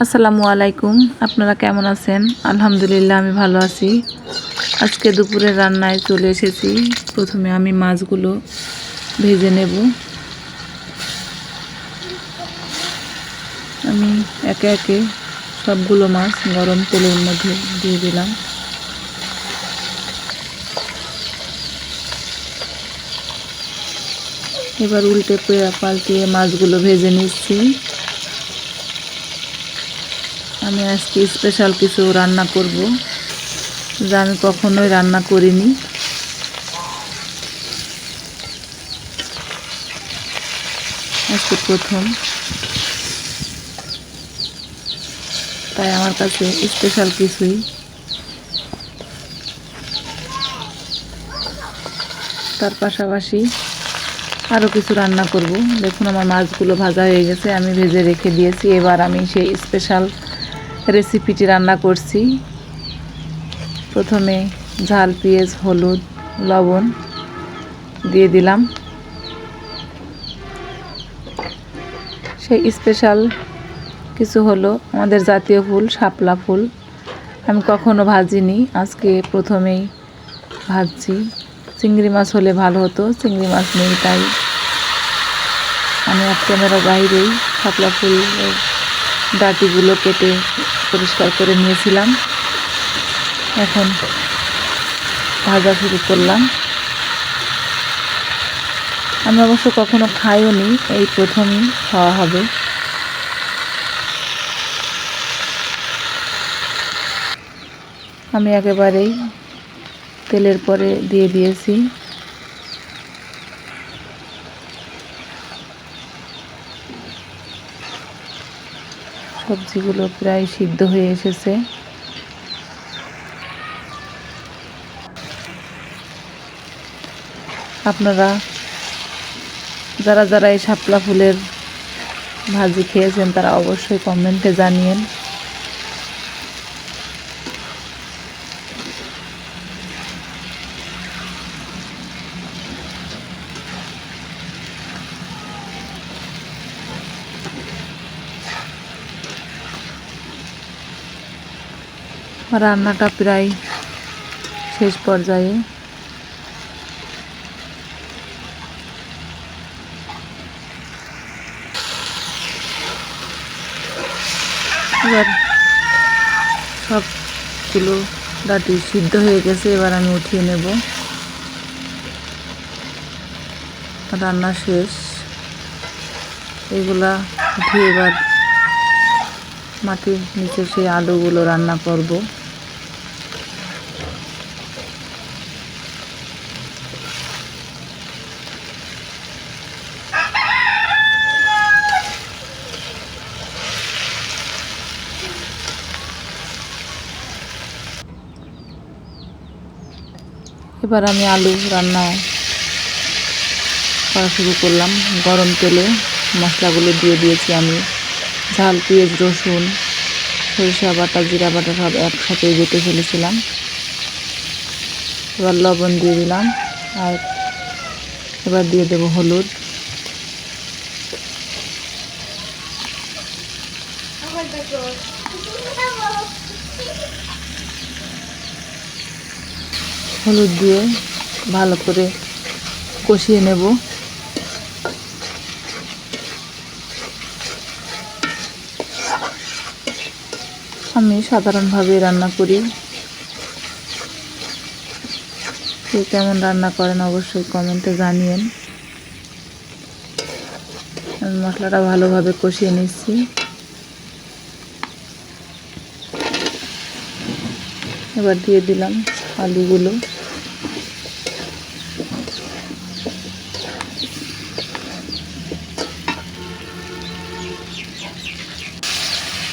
আসসালামু আলাইকুম। আপনারা কেমন আছেন? আলহামদুলিল্লাহ আমি ভালো আছি। আজকে দুপুরের রান্নায় চলে এসেছি। প্রথমে আমি মাছগুলো ভেজে নেব। আমি একে একে সবগুলো মাছ গরম তেলের মধ্যে দিয়ে দিলাম। এবার উল্টে পাল্টিয়ে মাছগুলো ভেজে নিচ্ছি। আমি আজকে স্পেশাল কিছু রান্না করব, যা আমি কখনোই রান্না করিনি। আজকে প্রথম, তাই আমার কাছে স্পেশাল কিছুই। তার পাশাপাশি আরও কিছু রান্না করব। দেখুন আমার মাছগুলো ভাজা হয়ে গেছে, আমি ভেজে রেখে দিয়েছি। এবার আমি সেই স্পেশাল রেসিপিটি রান্না করছি। প্রথমে ঝাল, পেঁয়াজ, হলুদ, লবণ দিয়ে দিলাম। সেই স্পেশাল কিছু হলো আমাদের জাতীয় ফুল শাপলা ফুল। আমি কখনো ভাজিনি, আজকে প্রথমেই ভাজছি। চিংড়ি মাছ হলে ভালো হতো, চিংড়ি মাছ নেই, তাই আমি এক ক্যামেরা বাইরেই শাপলা ফুলের ডাঁটিগুলো কেটে পরিষ্কার করে নিয়েছিলাম। এখন ভাজা শুরু করলাম। আমি অবশ্য কখনো খাইও নি, এই প্রথমই খাওয়া হবে। আমি একেবারেই তেলের পরে দিয়ে দিয়েছি। সবজিগুলো প্রায় সিদ্ধ হয়ে এসেছে। আপনারা যারা যারা এই শাপলা ফুলের ভাজি খেয়েছেন তারা অবশ্যই কমেন্টে জানিয়েন। রান্নাটা প্রায় শেষ পর্যায়ে। এবার সবগুলো ডাঁটি সিদ্ধ হয়ে গেছে, এবার আমি উঠিয়ে নেব। রান্না শেষ। এগুলা উঠিয়ে এবার মাটির নিচে সেই আলুগুলো রান্না করব। এবার আমি আলু রান্না করা শুরু করলাম। গরম তেলে মশলাগুলো দিয়ে দিয়েছি আমি। ঝাল, পেঁয়াজ, রসুন, সরিষা বাটা, জিরা বাটা সব একসাথে বেটে ফেলেছিলাম। এবার লবণ দিয়ে দিলাম, আর এবার দিয়ে দেব হলুদ। হলুদ দিয়ে ভালো করে কষিয়ে নেব। আমি সাধারণভাবে রান্না করি। কে কেমন রান্না করেন অবশ্যই কমেন্টে জানিয়েন। আমি মশলাটা ভালোভাবে কষিয়ে নিচ্ছি। এবার দিয়ে দিলাম আলুগুলো।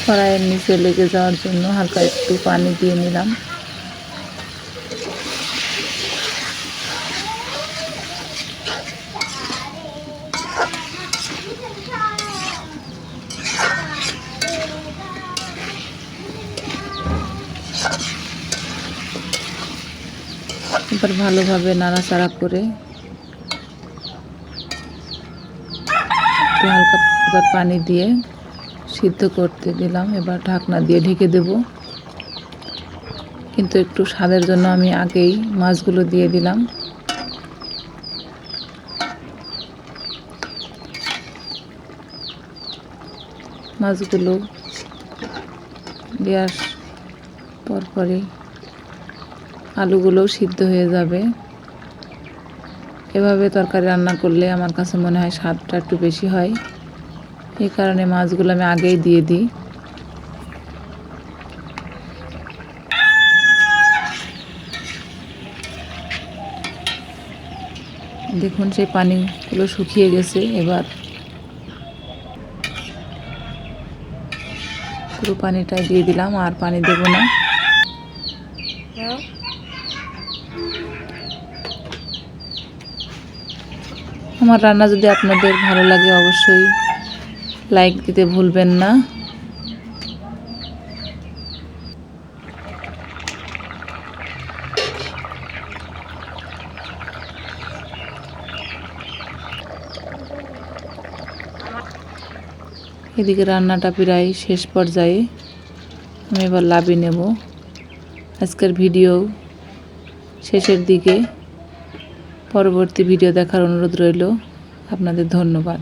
কড়াইয়ের নিচে লেগে যাওয়ার জন্য হালকা একটু পানি দিয়ে নিলাম। এবার ভালোভাবে নাড়াচাড়া করে একটু হালকা এবার পানি দিয়ে সিদ্ধ করতে দিলাম, এবার ঢাকনা দিয়ে ঢেকে দেব। কিন্তু একটু স্বাদের জন্য আমি আগেই মাছগুলো দিয়ে দিলাম। মাছগুলো দেওয়ার পরপরই আলুগুলোও সিদ্ধ হয়ে যাবে। এভাবে তরকারি রান্না করলে আমার কাছে মনে হয় স্বাদটা একটু বেশি হয়, এই কারণে মাছগুলো আমি আগেই দিয়ে দিই। দেখুন সেই পানিগুলো শুকিয়ে গেছে, এবার পুরো পানিটা দিয়ে দিলাম, আর পানি দেব না। আমার রান্না যদি আপনাদের ভালো লাগে অবশ্যই লাইক দিতে ভুলবেন না। এদিকে রান্নাটা প্রায় শেষ পর্যায়ে, আমি এবার নামিয়ে নেব। আজকের ভিডিও শেষের দিকে, পরবর্তী ভিডিও দেখার অনুরোধ রইল। আপনাদের ধন্যবাদ।